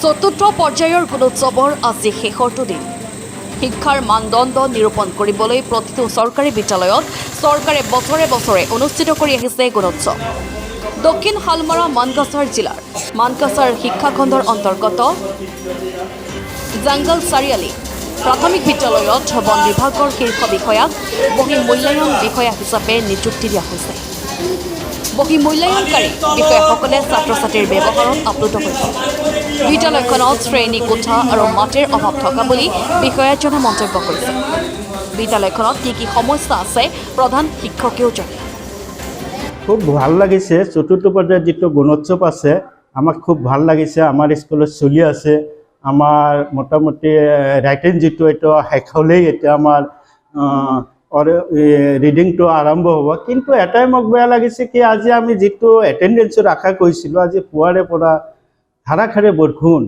চতুৰ্থ পৰ্যায়ৰ গুণোৎসৱৰ আজি শেষৰটো দিন। শিক্ষাৰ মানদণ্ড নিৰূপণ কৰিবলৈ প্ৰতিটো চৰকাৰী বিদ্যালয়ত চৰকাৰে বছৰে বছৰে অনুষ্ঠিত কৰি আহিছে গুণোৎসৱ। দক্ষিণ শালমৰা মানকাছাৰ জিলাৰ মানকাছাৰ শিক্ষাখণ্ডৰ অন্তৰ্গত জাংগল চাৰিআলি প্ৰাথমিক বিদ্যালয়ত বন বিভাগৰ শীৰ্ষ বিষয়াক বহি মূল্যায়ন বিষয়া হিচাপে নিযুক্তি দিয়া হৈছে। বহি মূল্যায়নকাৰী বিষয়াসকলে ছাত্ৰ ছাত্ৰীৰ ব্যৱহাৰত আপ্লুত হৈছে। বিদ্যালয়খনত শ্ৰেণী কোঠা আৰু মাটিৰ অভাৱ থকা বুলি বিষয়াজনে মন্তব্য কৰিছে। বিদ্যালয়খনত কি সমস্যা আছে প্ৰধান শিক্ষকেও জানে। খুব ভাল লাগিছে। চতুৰ্থ পৰ্যায়ত যিটো গুণোৎসৱ আছে আমাক খুব ভাল লাগিছে। আমাৰ স্কুলত চলি আছে। আমাৰ মোটামুটি ৰাইটিং যিটো এইটো শেষ হ'লেই এতিয়া আমাৰ ৰিডিংটো আৰম্ভ হ'ব। কিন্তু এটাই মোক বেয়া লাগিছে কি আজি আমি যিটো এটেণ্ডেঞ্চৰ আশা কৰিছিলোঁ, আজি পুৱাৰে পৰা ধাৰাসাৰে বৰষুণ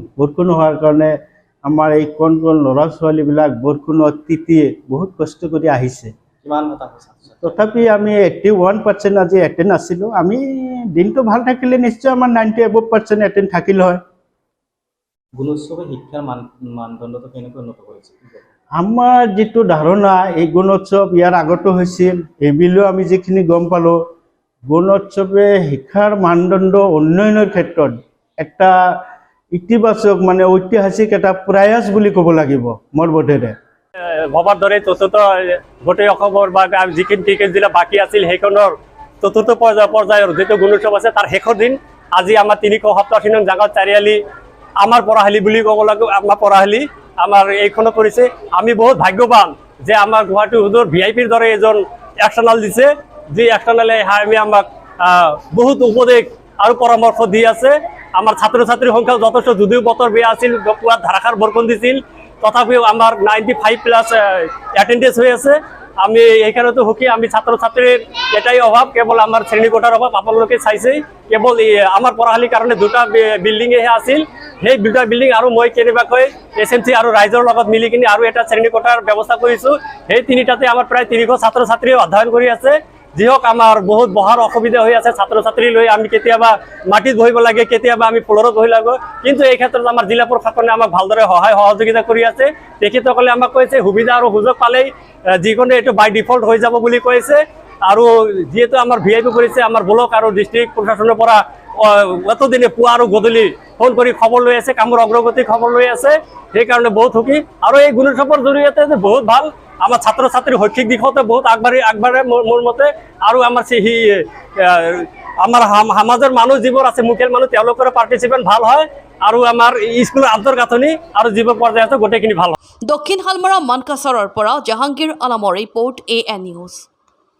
হোৱাৰ কাৰণে আমাৰ এই কণ ল'ৰা ছোৱালীবিলাক বৰষুণত তিতি বহুত কষ্ট কৰি আহিছে। তথাপি আমি 81% আজি এটেণ্ড আছিলোঁ। আমি দিনটো ভাল থাকিলে নিশ্চয় আমাৰ 90% এটেণ্ড থাকিল হয়। গুণোৎসৱে শিক্ষাৰ মানদণ্ডটো কেনেকৈ উন্নত কৰিছে? আমাৰ যিটো ধাৰণা, এই গুণোৎসৱ ইয়াৰ আগতো হৈছিল, এইবিলেও আমি যিখিনি গম পালোঁ, গুণোৎসৱে শিক্ষাৰ মানদণ্ড উন্নয়নৰ ক্ষেত্ৰত এটা ইতিবাচক ঐতিহাসিক এটা প্ৰয়াস বুলি ক'ব লাগিব মোৰ বোধেৰে। ভবাৰ দৰে চতুৰ্থ গোটেই অসমৰ বা যিখিনি জিলা বাকী আছিল সেইখনৰ চতুৰ্থ পৰ্যায়ৰ যিটো গুণোৎসৱ আছে তাৰ শেষৰ দিন আজি আমাৰ 387 নং জাংগল চাৰিআলি আমাৰ পঢ়াশালী বুলি ক'ব লাগিব। আমাৰ পঢ়াশালী আমাৰ এইখনত পৰিছে। আমি বহুত ভাগ্যৱান যে আমাৰ গুৱাহাটী হুজুৰ ভিআইপিৰ দৰে এজন এক্সটাৰ্নেল দিছে, যি এক্সটাৰ্নেলে আমি আমাক বহুত উপদেশ আৰু পৰামৰ্শ দি আছে। আমাৰ ছাত্ৰ ছাত্ৰীৰ সংখ্যা যথেষ্ট, যদিও বতৰ বেয়া আছিল, পুৱা ধাৰাসাৰ বৰষুণ দিছিল, তথাপিও আমাৰ 95+ এটেণ্ডেঞ্চ হৈ আছে। আমি এইকাৰণেতো সুখী। আমি ছাত্ৰ ছাত্ৰীৰ এটাই অভাৱ, কেৱল আমাৰ শ্ৰেণী কোঠাৰ অভাৱ। আপোনালোকে চাইছেই, কেৱল আমাৰ পঢ়াশালীৰ কাৰণে দুটা বিল্ডিঙেহে আছিল। সেই দুটা বিল্ডিং আৰু মই কেনেবাকৈ SMC আৰু ৰাইজৰ লগত মিলি কিনে আৰু এটা শ্ৰেণী কোঠাৰ ব্যৱস্থা কৰিছোঁ। সেই তিনিটাতে আমাৰ প্ৰায় 300 ছাত্ৰ ছাত্ৰীয়ে অধ্যয়ন কৰি আছে। যি হওক, আমাৰ বহুত বহাৰ অসুবিধা হৈ আছে। ছাত্ৰ ছাত্ৰী লৈ আমি কেতিয়াবা মাটিত বহিব লাগে, কেতিয়াবা আমি ফ্লৰত বহিব লাগে। কিন্তু এই ক্ষেত্ৰত আমাৰ জিলা প্ৰশাসনে আমাক ভালদৰে সহায় সহযোগিতা কৰি আছে। তেখেতসকলে আমাক কৈছে সুবিধা আৰু সুযোগ পালেই যিকোনো এইটো বাই ডিফল্ট হৈ যাব বুলি কৈছে। আৰু যিহেতু আমাৰ VIP কৰিছে, আমাৰ ব্লক আৰু ডিষ্ট্ৰিক্ট প্ৰশাসনৰ পৰা এতদিনে পুৱা আৰু গধূলি ফোন কৰি খবৰ লৈ আছে, কামৰ অগ্ৰগতি খবৰ লৈ আছে। সেইকাৰণে বহুত সুখী। আৰু এই গুণোৎসৱৰ জৰিয়তে বহুত ভাল, আমাৰ ছাত্ৰ ছাত্ৰীৰ শৈক্ষিক দিশতে বহুত আগবাঢ়ে মোৰ মতে। আৰু আমাৰ সমাজৰ মানুহ যিবোৰ আছে, মুখিয়াল মানুহ, তেওঁলোকৰ পাৰ্টিচিপেণ্ট ভাল হয়। আৰু আমাৰ স্কুলৰ আন্তঃগাঁথনি আৰু যিবোৰ পৰ্যায় আছে গোটেইখিনি ভাল হয়। দক্ষিণ শালমৰা মানকাছাৰৰ পৰা জাহাংগীৰ আলমৰ ৰিপৰ্ট AN নিউজ।